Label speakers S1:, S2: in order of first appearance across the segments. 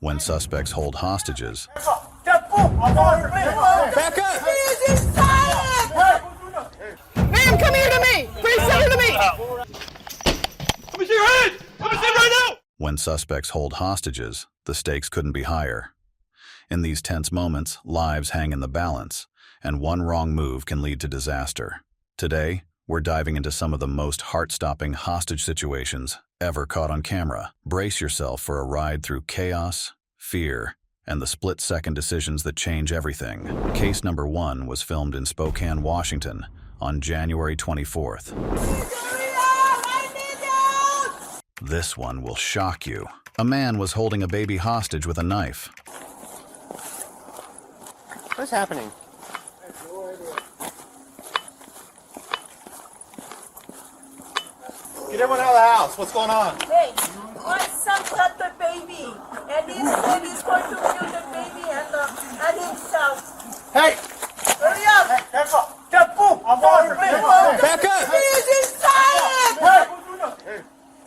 S1: When suspects hold hostages,
S2: Back up!
S3: Ma'am, come here to me! Please send her to me!
S2: Let me see your hands! Let me see right now!
S1: when suspects hold hostages, the stakes couldn't be higher. In these tense moments, lives hang in the balance, and one wrong move can lead to disaster. Today, we're diving into some of the most heart-stopping hostage situations ever caught on camera. Brace yourself for a ride through chaos, fear, and the split-second decisions that change everything. Case number 1 was filmed in Spokane, Washington, on January 24th. This one will shock you. A man was holding a baby hostage with a knife.
S4: What's happening?
S2: Get everyone out of the house. What's going on?
S5: Hey, my son got the baby, and he's going to kill the baby and himself.
S2: Hey!
S5: Hurry up!
S2: Hey, careful! Careful! I'm on.
S4: Back up!
S5: He's inside!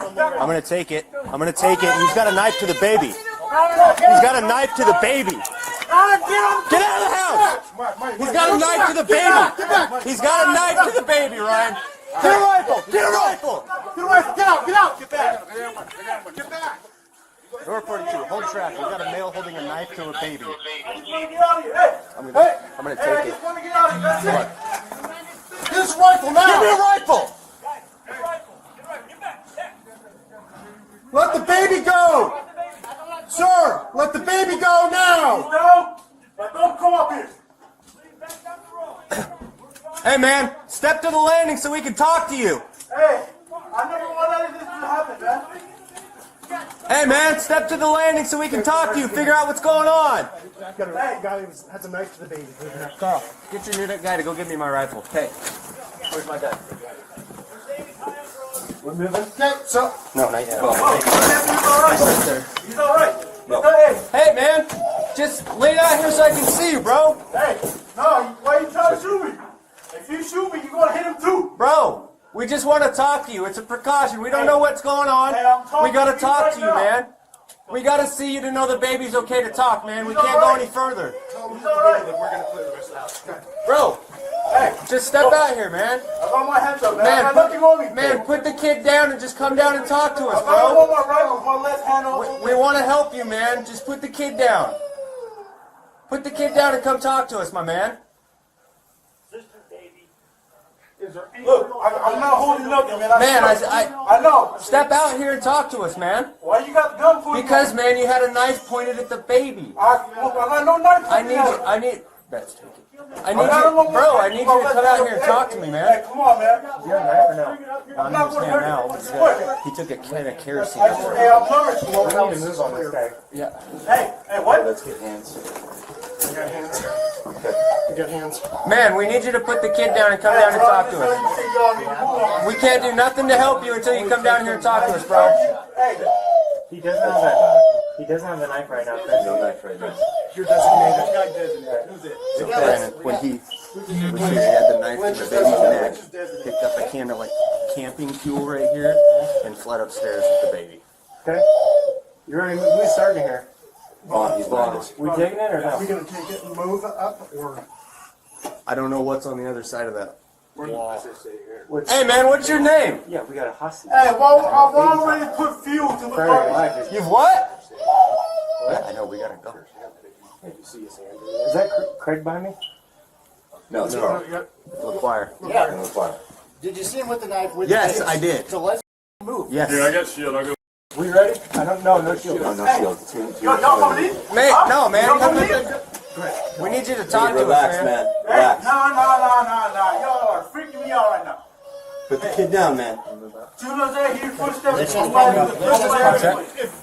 S4: I'm gonna take it. I'm gonna take it. He's got a knife to the baby. He's got a knife to the baby. Get out of the house! He's got a knife to the baby. He's got a knife to the baby, Ryan.
S2: Get a rifle! Get a rifle! Get a rifle! Get out! Get out! Get back! Get back!
S4: Door 42, hold traffic. We got a male holding a knife to a baby.
S2: Get out of here! Hey!
S4: I'm
S2: Hey,
S4: gonna take
S2: I
S4: it.
S2: just want to get out of here. That's it. Get this rifle now!
S4: Give me a rifle!
S2: Let the baby go! Sir, let the baby go now! No! Don't come up here!
S4: Hey man, step to the landing so we can talk to you.
S2: Hey! I never wanted this to happen, man.
S4: Hey man, step to the landing so we can talk to you. Figure out what's going on.
S2: Hey, guy has a knife to the baby.
S4: Carl, get your new guy to go give me my rifle. Hey, where's my gun?
S2: We're moving. Okay, so.
S4: No, not yet.
S2: He's alright.
S4: Right there.
S2: He's alright.
S4: No.
S2: Hey,
S4: Hey man, just lay down here so I can see you, bro.
S2: hey, no, why are you trying to shoot me? If you shoot me, you're gonna hit him too.
S4: Bro, we just want to talk to you. It's a precaution. We don't know what's going on.
S2: Hey, I'm talking
S4: We gotta
S2: to you
S4: talk
S2: right
S4: to you,
S2: now.
S4: man. We gotta see you to know the baby's okay to talk, man. We can't go any further.
S2: He's alright. We're gonna clear the rest of the house. Okay.
S4: Bro,
S2: Hey,
S4: just step out here, man.
S2: I got my hands up, man.
S4: Man,
S2: I got nothing on me.
S4: Man, put the kid down and just come down and talk to us,
S2: I don't
S4: bro.
S2: want my right with my left hand on.
S4: We want to help you, man. Just put the kid down. Put the kid down and come talk to us, my man.
S2: Look, I'm not holding nothing, man.
S4: Man,
S2: I know.
S4: Step out here and talk to us, man.
S2: Why you got the gun for?
S4: Because, man, you had a knife pointed at the baby.
S2: I got no knife.
S4: I need. Let's take it. I need you, bro. I need you to come out here and talk to me,
S2: Hey,
S4: man.
S2: come on, man.
S4: You have a knife or no?
S2: I'm not gonna hurt you.
S4: He took a can of kerosene.
S2: Hey, I'm nervous. We need to move on this guy.
S4: Yeah.
S2: Hey, what?
S4: Let's get hands.
S2: You got hands. You got hands.
S4: Man, we need you to put the kid down and come down and talk to us. We can't do nothing to help you until you come down here and talk to us, bro.
S6: He doesn't have a knife right now. Chris.
S4: No knife right now.
S2: You're designated. Who's it?
S4: So Brandon, when he had the knife to the baby's neck, picked up a can of like camping fuel right here, and fled upstairs with the baby.
S6: Okay. You ready? Who's starting here?
S4: He's behind us.
S6: We taking it or
S2: Are we
S6: no?
S2: gonna take it and move it up, or?
S4: I don't know what's on the other side of that wall.
S6: What's,
S4: Hey man, what's your name?
S6: yeah, we got a hostage.
S2: Hey, well, I'm already put fuel to the
S6: Very
S2: fire.
S6: alive.
S4: You've what? I know, we gotta go.
S6: Is that Craig behind me?
S4: No, LaQuire.
S2: Yeah. Did you see him with the knife? With
S4: Yes,
S2: the
S4: I did.
S2: So let's move.
S4: Yes.
S7: I got shield. I'll go.
S6: We ready? I don't know. No shield.
S4: No shield.
S2: Y'all coming in?
S4: Mate, no, man.
S2: Y'all coming in?
S4: We need you to talk to
S7: Relax,
S4: us,
S7: man.
S2: Hey,
S7: Relax.
S2: no. Y'all are freaking me out right now.
S7: Put the kid down, man.
S2: Soon as I hear footsteps, I'm running the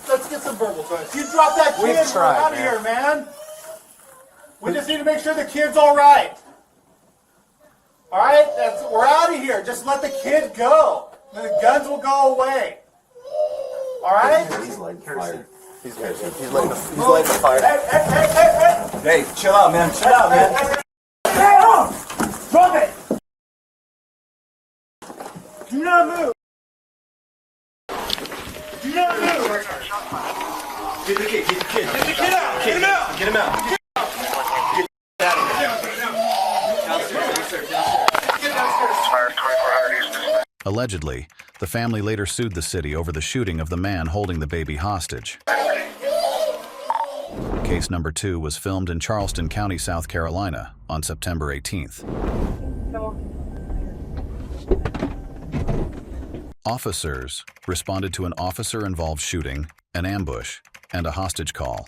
S2: let's get some verbal first. You drop that kid,
S4: We've
S2: we're
S4: tried,
S2: out of here, man. We just need to make sure the kid's all right. All right, we're out of here. Just let the kid go. The guns will go away. All right.
S4: He's lighting the fire. He's lighting the fire.
S2: Hey.
S7: Hey, chill out, man. Chill out, man.
S2: Hey, drop it. Do not move. Do not move.
S7: Get the kid. Get the kid.
S1: Allegedly, the family later sued the city over the shooting of the man holding the baby hostage. Case number 2 was filmed in Charleston County, South Carolina, on September 18th. Officers responded to an officer-involved shooting, an ambush, and a hostage call.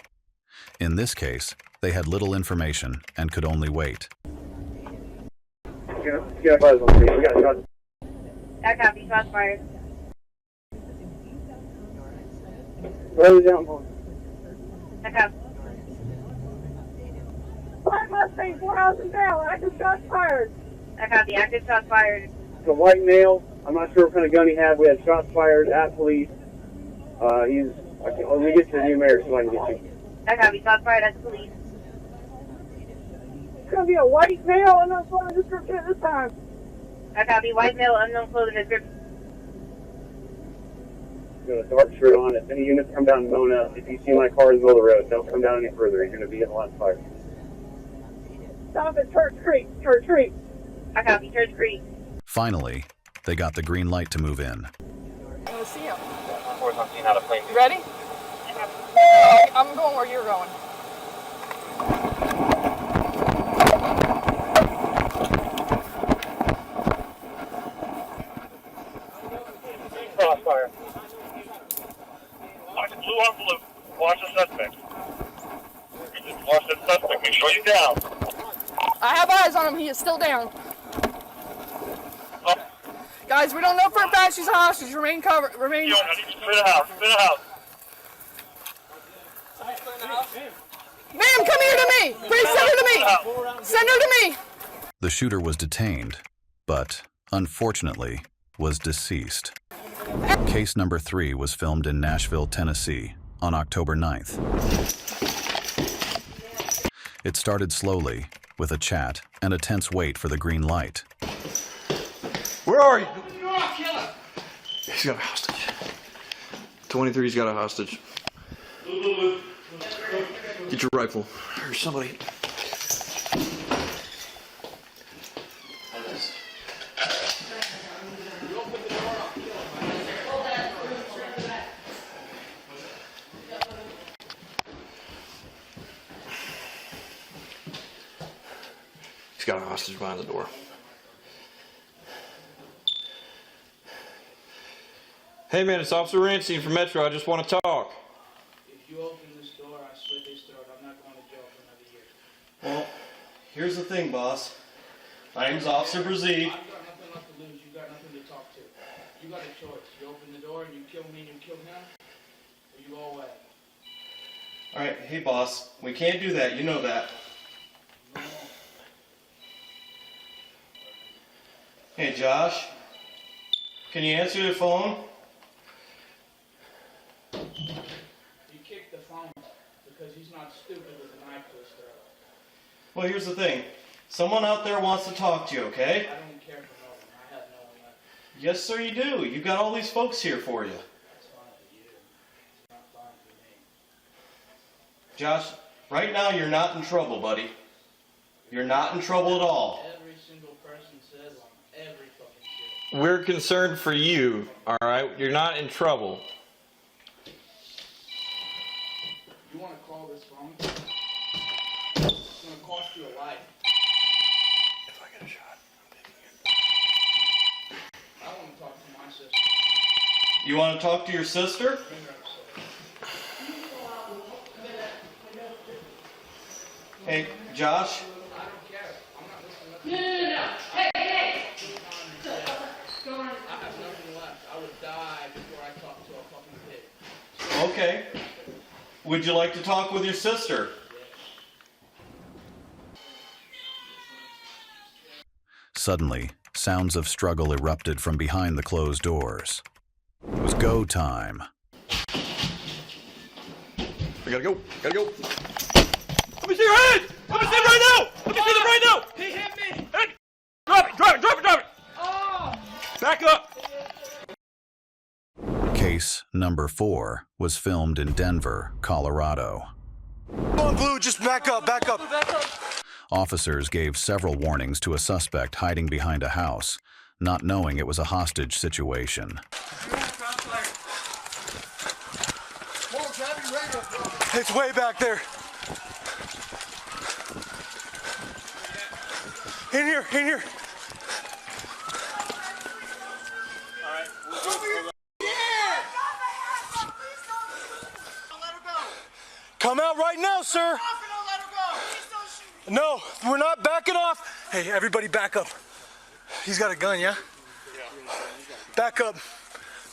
S1: In this case, they had little information and could only wait.
S8: That copy, shots fired.
S6: Where was that one?
S8: That copy.
S3: Black Mustang, 4 houses down. Active shots fired.
S8: That copy, active shots fired.
S6: It's a white male. I'm not sure what kind of gun he had. We had shots fired at police. Let me get to the numeric so I can get you.
S8: That copy, shots fired at the police.
S3: It's going to be a white male, unknown clothing description this time.
S8: That copy, white male, unknown clothing description.
S6: Got a dark shirt on. If any units come down to Mona, if you see my car in the middle of the road, don't come down any further. You're going to be in the line of fire.
S3: Stop at Church Creek. Church Creek.
S8: That copy, Church Creek.
S1: Finally, they got the green light to move in.
S3: I'm going to see him.
S6: Of course, I'm seeing how to play.
S3: Ready? I'm going where you're going.
S6: Crossfire.
S9: Blue on blue. Watch the suspect. Watch the suspect. Make sure you're down.
S3: I have eyes on him. He is still down.
S9: Oh.
S3: Guys, we don't know for a fact she's a hostage. Remain covered. Remain.
S9: Clear the house. Clear the house.
S3: Ma'am, come here to me. Please send her to me. Send her to me.
S1: The shooter was detained, but, unfortunately, was deceased. Case number 3 was filmed in Nashville, Tennessee, on October 9th. It started slowly, with a chat and a tense wait for the green light.
S7: Where are you?
S10: He's got a hostage. 23's got a hostage. Get your rifle. Or somebody. He's got a hostage behind the door. Hey man, it's Officer Rancine from Metro. I just want to talk.
S11: If you open this door, I slit his throat. I'm not going to jail for another year.
S4: Well, here's the thing, boss. My name's Officer Brzee.
S11: I've got nothing left to lose. You got nothing to talk to. You got a choice. You open the door and you kill me and you kill him, or you go away.
S4: Alright, hey boss. We can't do that. You know that. Hey Josh. Can you answer the phone?
S11: You kick the phone because he's not stupid with a knife to his throat.
S4: Well, here's the thing. Someone out there wants to talk to you, okay?
S11: I don't care for no one. I have no one left.
S4: Yes, sir, you do. You got all these folks here for you.
S11: That's fine for you. It's not fine for me.
S4: Josh, right now you're not in trouble, buddy. You're not in trouble at all.
S11: Every single person says on every fucking shit.
S10: We're concerned for you, alright? You're not in trouble.
S11: You want to call this phone? It's going to cost you a life.
S10: If I get a shot, I'm taking it.
S11: I want to talk to my sister.
S4: You want to talk to your sister?
S11: Bring her upstairs.
S4: Hey, Josh?
S11: I don't care. I'm not listening to
S3: No. Hey.
S11: I have nothing left. I would die before I talk to a fucking pig.
S4: Okay. Would you like to talk with your sister?
S1: Suddenly, sounds of struggle erupted from behind the closed doors. It was go time.
S10: I gotta go. Gotta go. Let me see your hands! Let me see them right now! Let me see them right now!
S11: He hit me!
S10: Hey! Drop it! Drop it! Drop it! Drop it!
S11: Oh!
S10: Back up!
S1: Case number 4 was filmed in Denver, Colorado.
S7: On blue, just back up, back up.
S1: Officers gave several warnings to a suspect hiding behind a house, not knowing it was a hostage situation.
S7: It's way back there. In here, in here. Come out right now, sir. No, we're not backing off. Hey, everybody back up. He's got a gun, yeah? Back up.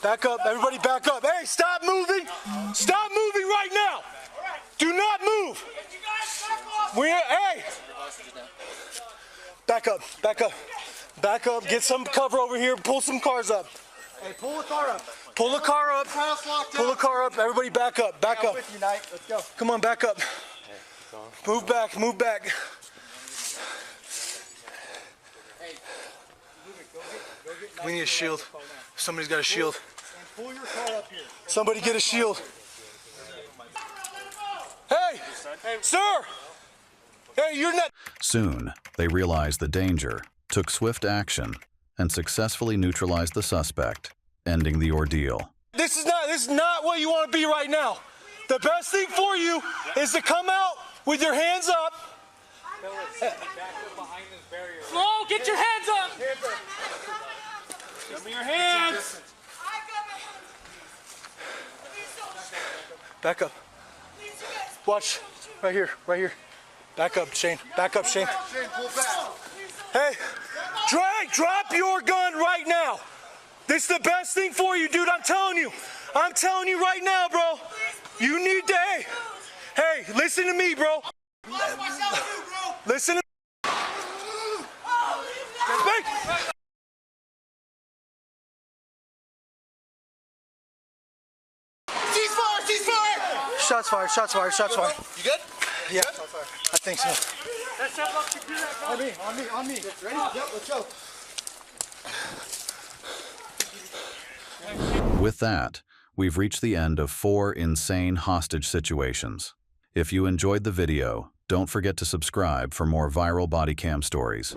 S7: Back up. Everybody back up. Hey, stop moving. Stop moving right now. Do not move. Hey. Back up. Back up. Back up. Get some cover over here. Pull some cars up.
S2: Hey, pull the car up.
S7: Pull the car up. Pull the car up. Everybody back up. Back up.
S2: With you, Knight. Let's go.
S7: Come on, back up. Move back. Move back. We need a shield. Somebody's got a shield.
S2: Pull your car up here.
S7: Somebody get a shield. Hey, sir. Hey, you're not.
S1: Soon, they realized the danger, took swift action, and successfully neutralized the suspect, ending the ordeal.
S7: This is not what you want to be right now. The best thing for you is to come out with your hands up.
S11: Flo, get your hands up! Show me your hands!
S7: Back up. Watch. Right here. Right here. Back up, Shane. Back up, Shane. Hey, drop your gun right now. This is the best thing for you, dude. I'm telling you. I'm telling you right now, bro. You need to, hey, listen to me, bro. Listen to me. Shots fired, shots fired, shots fired.
S2: You good?
S7: Yeah, I think so.
S2: On me. Ready? Yep, let's go.
S1: With that, we've reached the end of 4 insane hostage situations. If you enjoyed the video, don't forget to subscribe for more viral body cam stories.